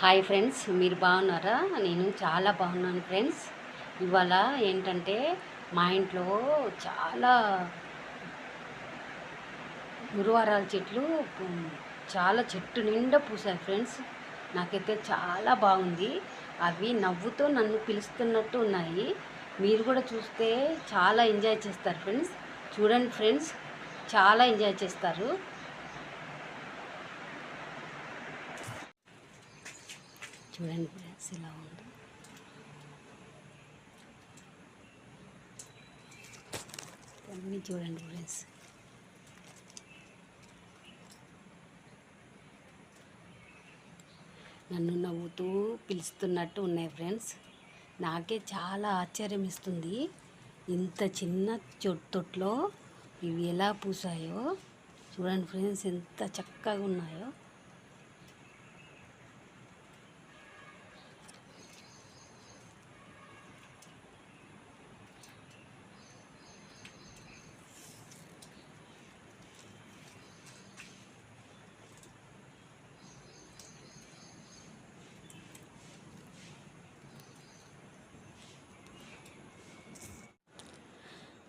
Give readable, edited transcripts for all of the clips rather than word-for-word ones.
Hi friends, మీరు బాగున్నారా? నేను చాలా బాగున్నాను ఫ్రెండ్స్. ఇవాళ ఏంటంటే మా ఇంట్లో చాలా గురువారాల చెట్లు చాలా చెట్టు నిండా పూసాయి ఫ్రెండ్స్. నాకైతే చాలా బాగుంది. అవి నవ్వుతూ నన్ను పిలుస్తున్నట్టు ఉన్నాయి. మీరు కూడా చూస్తే చాలా ఎంజాయ్ చేస్తారు ఫ్రెండ్స్. చూడండి ఫ్రెండ్స్, చాలా ఎంజాయ్ చేస్తారు. చూడండి ఫ్రెండ్స్, ఇలా ఉంది. అన్నీ చూడండి ఫ్రెండ్స్. నన్ను నవ్వుతూ పిలుస్తున్నట్టు ఉన్నాయి ఫ్రెండ్స్. నాకే చాలా ఆశ్చర్యం ఇస్తుంది. ఇంత చిన్న తొట్లో ఇవి ఎలా పూసాయో చూడండి ఫ్రెండ్స్, ఎంత చక్కగా ఉన్నాయో.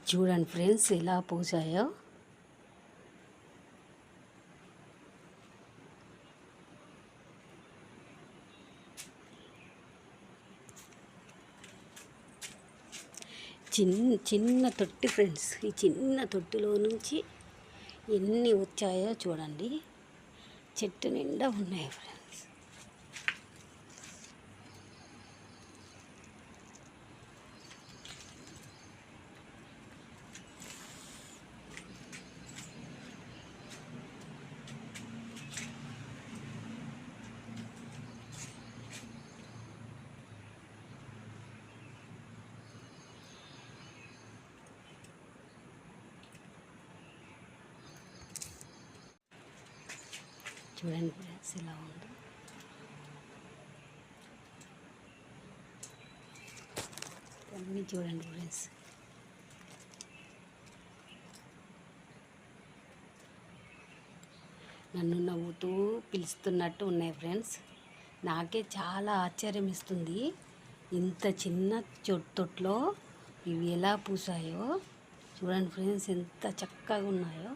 చూడండి ఫ్రెండ్స్, ఎలా పూసాయో. చిన్న తొట్టి ఫ్రెండ్స్. ఈ చిన్న తొట్టిలో నుంచి ఎన్ని వచ్చాయో చూడండి. చెట్టు నిండా ఉన్నాయి ఫ్రెండ్స్. చూడండి ఫ్రెండ్స్, ఇలా ఉంది. అన్నీ చూడండి ఫ్రెండ్స్. నన్ను నవ్వుతూ పిలుస్తున్నట్టు ఉన్నాయి ఫ్రెండ్స్. నాకే చాలా ఆశ్చర్యం ఇస్తుంది. ఇంత చిన్న తొట్లో ఇవి ఎలా పూసాయో చూడండి ఫ్రెండ్స్, ఎంత చక్కగా ఉన్నాయో.